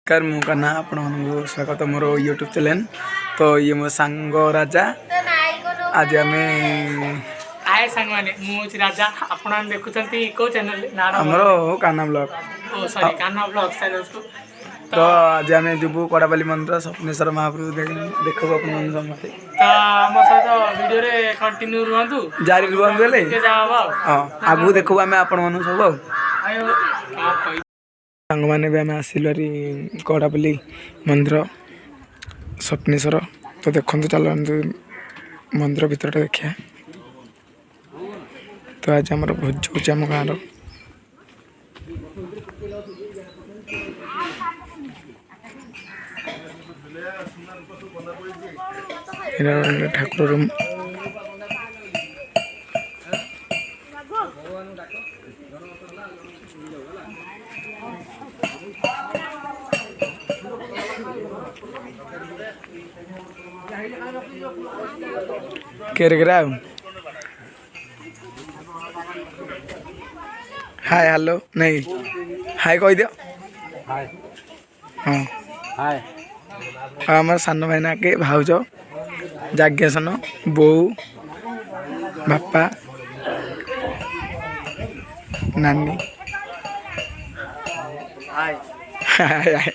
नमस्कार मु कान्हा आपण स्वागत मोर यूट्यूब चैनल। तो ये मो सांग राजा आज आम आए सांग माने मु राजा आपण देखुचंती को चैनल नाम हमरो कान्हा ब्लॉग ओ सॉरी कान्हा ब्लॉग चैनल को तो आज आम जीवु कोड़ाबाली मंदिर स्वप्नेश्वर महाप्रभु देखो अपन समस्ते तो हम सहित वीडियो रे कंटिन्यू रहंतु जारी रुहंतु ले के जाव हां आगु देखो आम आपण मन सब आयो सांग माने भी आम आसिलरी कोड़ाबाली मंदिर स्वप्नेश्वर तो देखो चलते मंदिर भीतर देखिए। तो आज आम भोज हो गाँव ठाकुर रूम केरग्राम हाय हेलो नहीं हाय कह दियो हाँ हाय आम सान भाई ना के भाउज जाज्ञासन बो बापा नानी हाय हाय हाय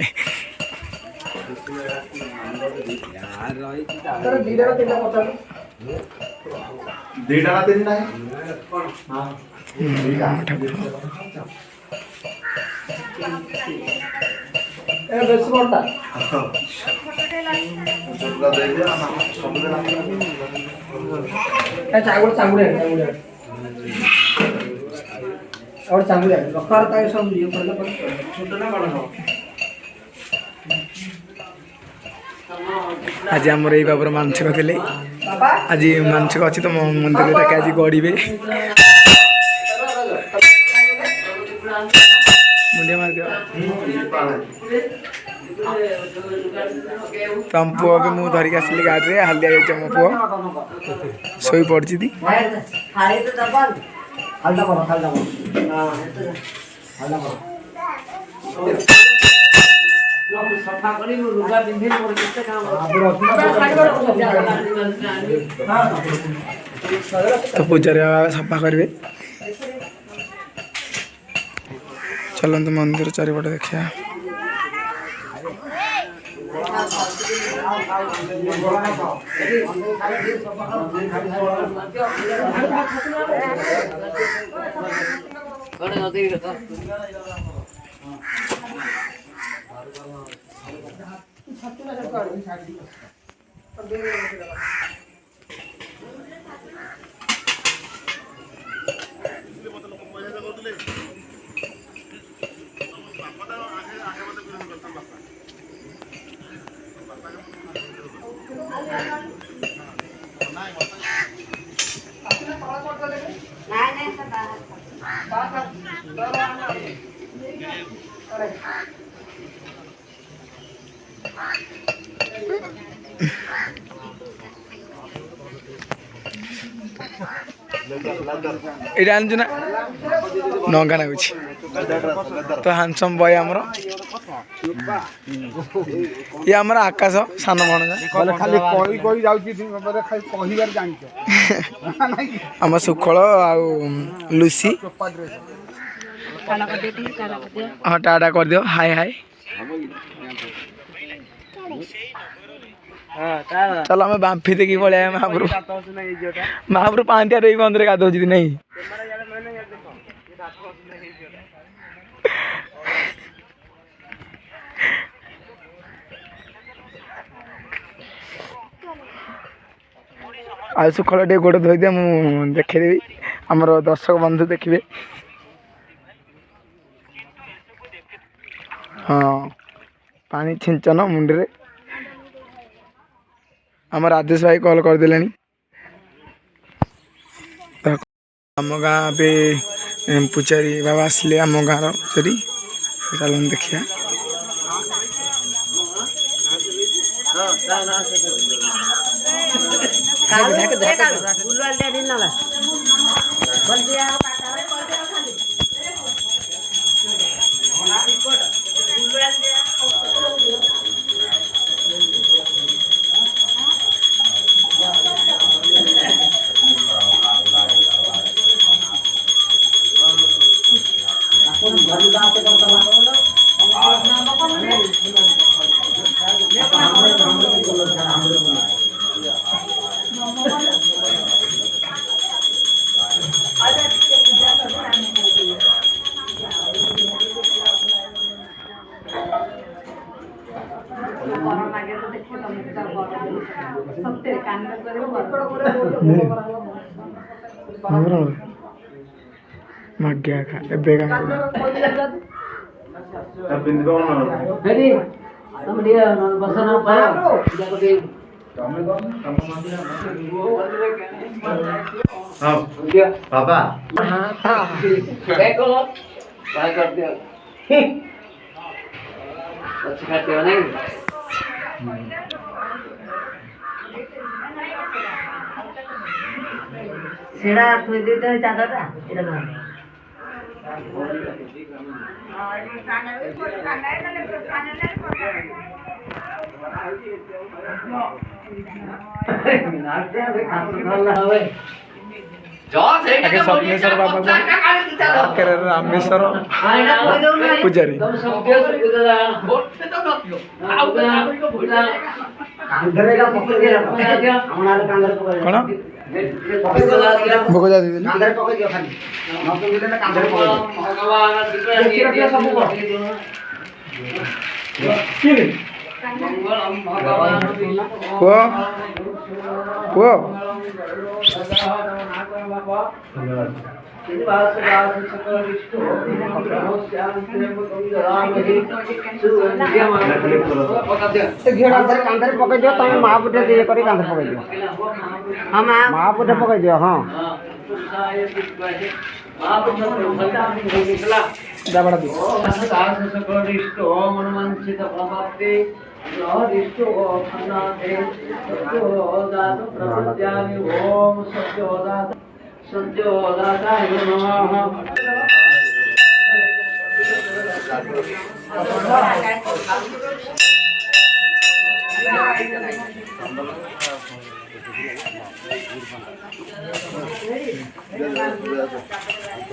ठाकुर आज आम ये बाबर मानसिक थे आज मानसिक अच्छी तो मंदिर आज गड़े मुंडिया मार दियो तो हम पुआ भी मुझे धरिक आसली गाड़ी में हालिया जाइए मो पुआ शोई पड़ी थी तो पूजारी बाबा सफा करेंगे। चलते मंदिर चारिपटे देखिए। ये आनचु ना नंगा नागुच तो हानसम बॉय आमर ये आमर आकाश सान भण खाली कही कही जाउची खाली कहिबार जानिछ आम सुखल आउ लुसी हाँ टाटा कर दियो हाय हाय चलो आम बांफी देखी पड़े महाप्रभु महाप्रभु पांतिया रही बंदर गाधो नहीं आज सुखल टे गोड़ धोई दिया मुझे देखेदेवी आमर दर्शक बंधु देखिए। हाँ पानी छिंचन मुंडे आम राजेश भाई कॉल करदे आम गाँ पे पूजारी बाबा आसिले आम गाँव पूजारी चलन देखिया। ମାଗିଆ ଖା ଏବେ କା ବାବା ସେଟା ଥୋଇ ଦେଇଥାଏ ଚାଦରଟା ଏଇଟା ନା ଆଗେ ସ୍ୱପ୍ନେଶ୍ୱର ବାବା ପାଖରେ ରାମେଶ୍ୱର ପୂଜାରୀ କଣ ଭୋଗ ଯା ଦେଇଦେଲି ପୁଅ ପୁଅ କାନ୍ଧରେ ପକେଇ ଦିଅ ତମେ ମା ପୁଟେ ଇଏ କରି କାନ୍ଧରେ ପକେଇ ଦିଅ ହଁ ମା ପୁଟେ ପକେଇ ଦିଅ ହଁ ଯାବଡ଼ା ଦିଅ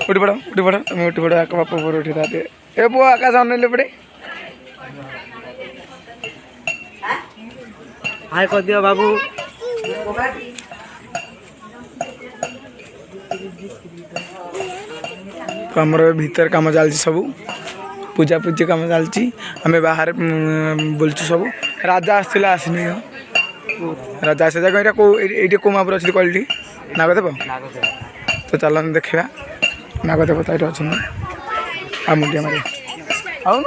उठी पड़ो तुम्हें उठी पड़ो आका बापा पर उठी था ए पुआ आकाश अनेले पड़े हाय कर दियो बाबू तो आमर भीतर काम चलती सब पूजा पूजी काम चलती आम बाहर बोलचु सब राजा आसला आसनी राजा आस जाए ये कौ महापुर अच्छी कहली नागदेव तो चल देखा नागदेव तो ये अच्छा मुंडिया मारे आउन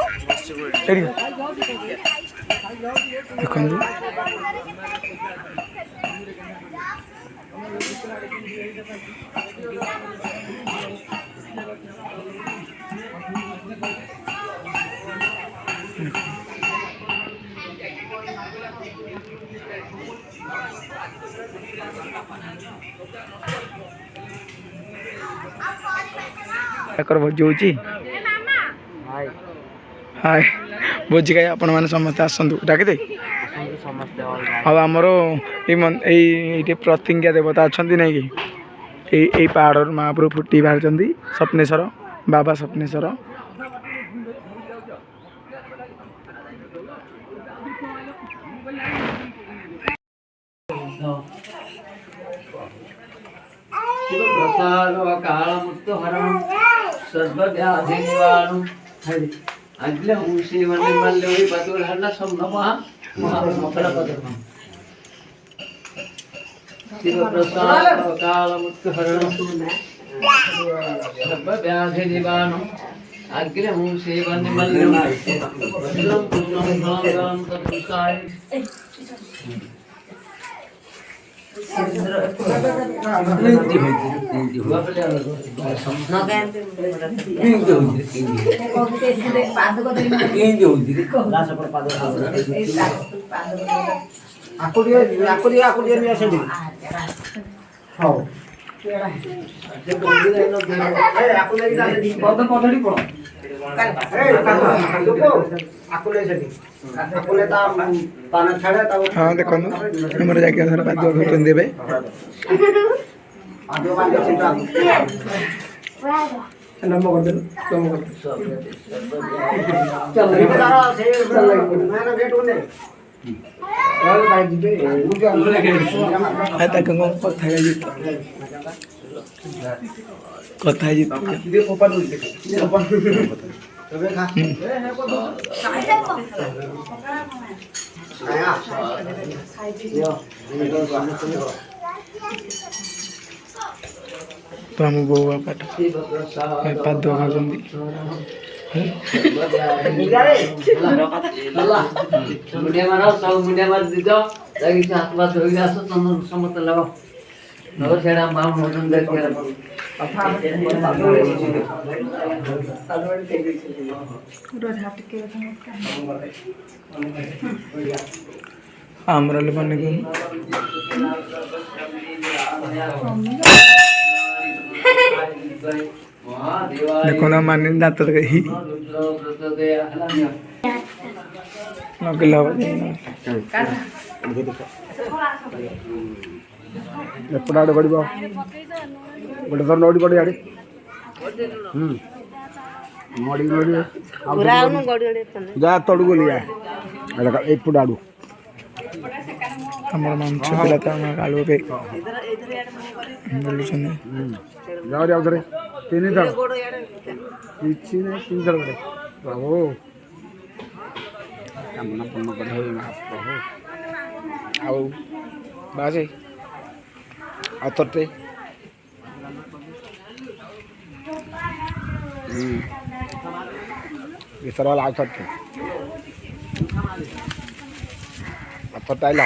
देखु भोजी होची हाय भोजी खाई आपण मैंने समस्ते आसतु डाकिदे हाँ आमर ये प्रतिज्ञा देवता अच्छा ना कि पहाड़ महापुर फुटी बाहर स्वप्नेश्वर बाबा स्वप्नेश्वर काल मुक्त हरण सर्वव्याधि निवारण अग्ल ऊषि वने मल्लोई पतुल हरण सब नमः महामंगल पदम शिव प्रसाद काल मुक्त हरण सर्वव्याधि निवारण अग्ल ऊषि वने मल्लोई पतुल हरण तत्साय हाँ देखो हमारे जाके पाद भोजन देवे कथा तो हम बोऊ पाठ पाद खाऊंगी मुंडिया मारो सब मुंडिया मार दीजो जाके हाथ बात धोई आसो चंदन समत लगाओ नगर छेड़ा मां मोदन देख के आम्रल बने देखो ना माने दांत कही नकला ଏପଟେ ଆଡ଼େ ଗଡ଼ିବ ଗୋଟେ ଥର ନଡ଼ି ପଡ଼ି ଆଡ଼େ ମଡ଼ି ଯା ତଳକୁ ଗଲି ଯା ଏପଟେ ଆଡ଼ୁ ଆମର ମାଂସ ପିଲା ତ ଆମେ ଆଳୁ ଏବେ ବୁଲୁଛନ୍ତି ଯାଉ ଆଉ ଥରେ 3 ଥର କିଛି ନାହିଁ 3 ଥର ଗୋଟେ ପ୍ରଭୁ କାମନା ପୂର୍ଣ୍ଣ କର ହେ ମହାପ୍ରଭୁ ଆଉ ବାଜେ ଆଉ ଥରଟେ ଏଥର ଆଉ ଥରଟେ ଆଉ ଥରଟେ ଆଇଲା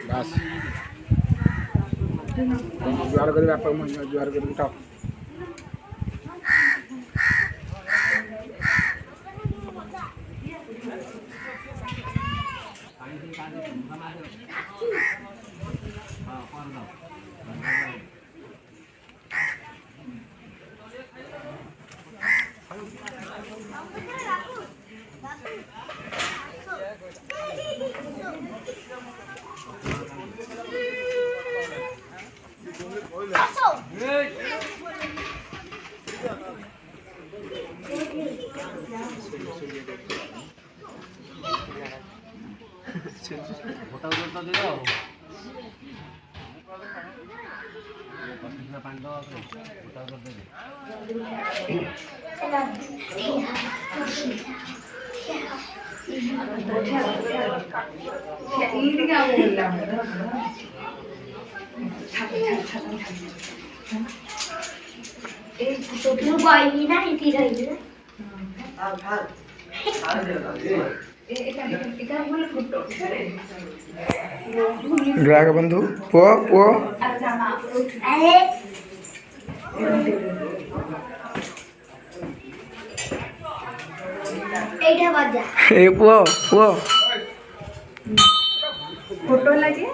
ବାସ୍ जुआर करी बापा जुआर करी उठाओ ग्राहक बंधु पुओ पुओ ए पुओ पुओ फोटो लगे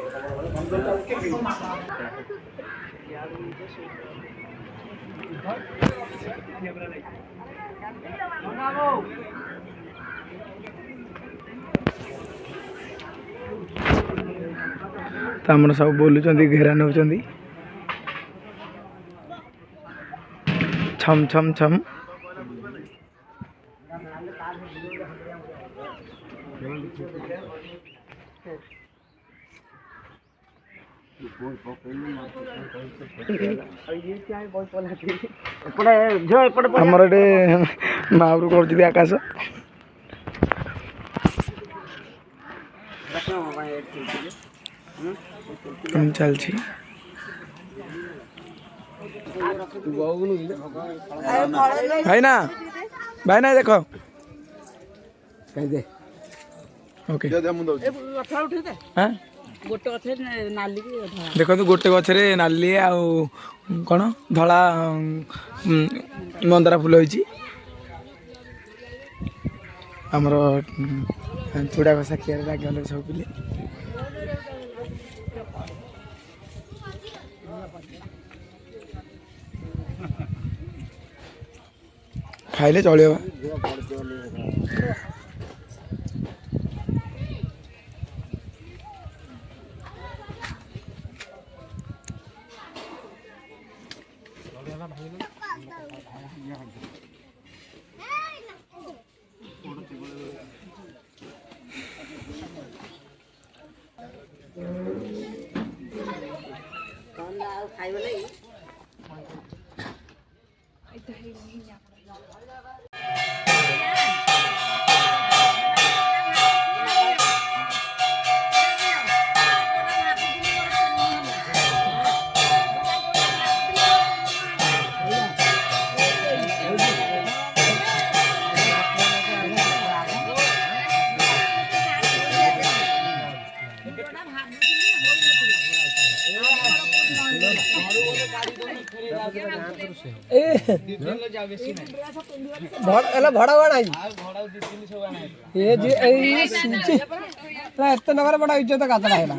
तो आम सब बोलुं घेरा नौ छम छम छम आमर एटे माहूर कर आकाश चलती भाईना भाईना देख ओके देखो गोटे गचरे नाली आउ कौन धला मंदार फूल होती आमर चूड़ा घसा खियार लगे सब पिले खाइले चलिए ଭଡା ନାହିଁ ଏତେ ନଗର ବଡ ଇଜ୍ଜତ କାତରା ହେଲା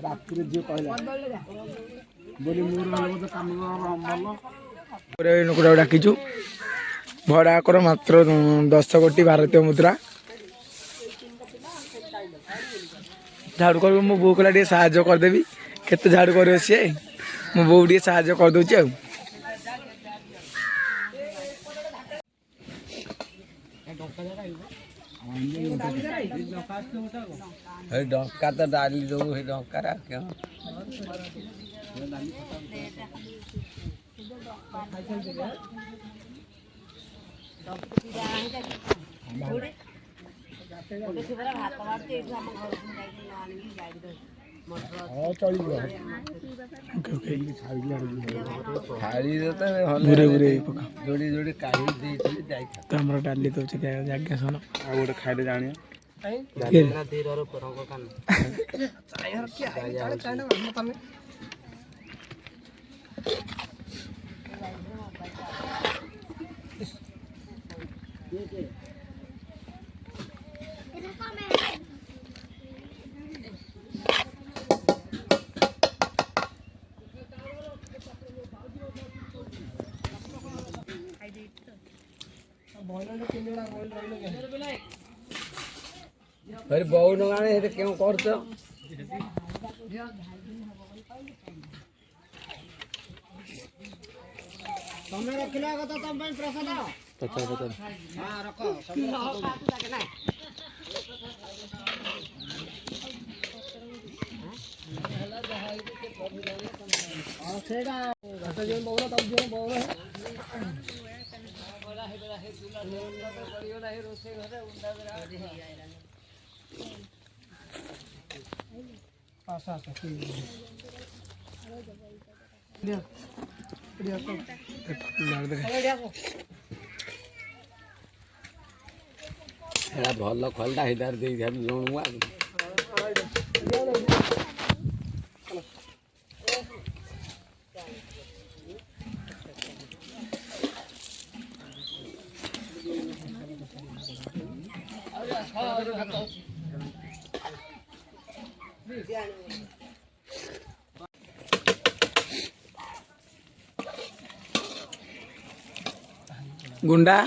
ରାତିରେ ଯିଏ କହିଲା ବୋଲି ମୋର କାମ ଲୋକଟାକୁ ଡାକିଛୁ ଭଡ଼ା କର ମାତ୍ର 10 କୋଟି ଭାରତୀୟ ମୁଦ୍ରା ଝାଡ଼ୁ କରିବ ମୋ ବୋଉ କହିଲା ଟିକେ ସାହାଯ୍ୟ କରିଦେବି କେତେ ଝାଡ଼ୁ କରିବ ସିଏ ମୋ ବୋଉ ଟିକେ ସାହାଯ୍ୟ କରିଦେଉଛି ଆଉ ଡଙ୍କା ତ ଡାଲି ଦବୁ ସେ ଡଙ୍କାରା ଯୋଡ଼ି ଯୋଡ଼ି କାଢି ଦେଇଥିଲି ଯାଇଥା ତ ଆମର ଡାଲି ଦେଉଛି ଜାଜ୍ଞାସନ ଆଉ ଗୋଟେ ଖାଇଲେ ଜାଣିବା अरे बहु नगाने हे क्यों करछ ତମେ ରଖିଲା କଥା ତମ ପାଇଁ ପ୍ରସାଦ ହଁ ରଖ ସେଇଟା ଭଲ ଖଲଟା ହେଇଦାର ଦେଇ ଜଣୁ गुंडा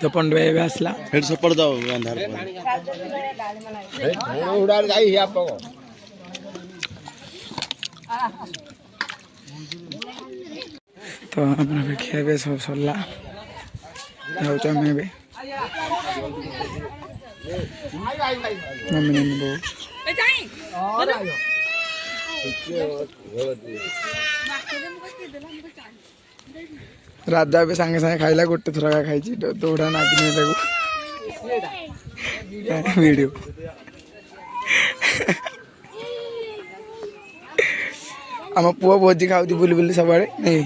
तो पंड भाई आसला हेड सपड़ जाओ अंधार उड़ा जाई आप तो अपना खेबे सब सरला जाऊँ मैं भी मम्मी ने बहु राजा भी सागे सागे खाइला गोटे थर खाई दौड़ा नागिनी वीडियो आम पुआ भोजी खाऊ बुली बुली सब नहीं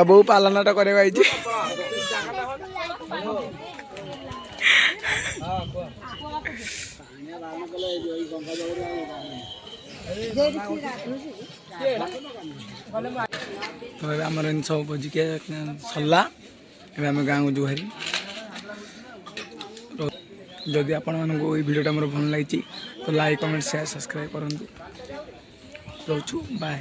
बो पालनाटा करे आमर सब भोजी के सरला आम गाँव को जुहारी जदि आपण मानक भिडियोटा मोर भल लगी तो लाइक कमेंट शेयर सब्सक्राइब करूँ रोचु बाय।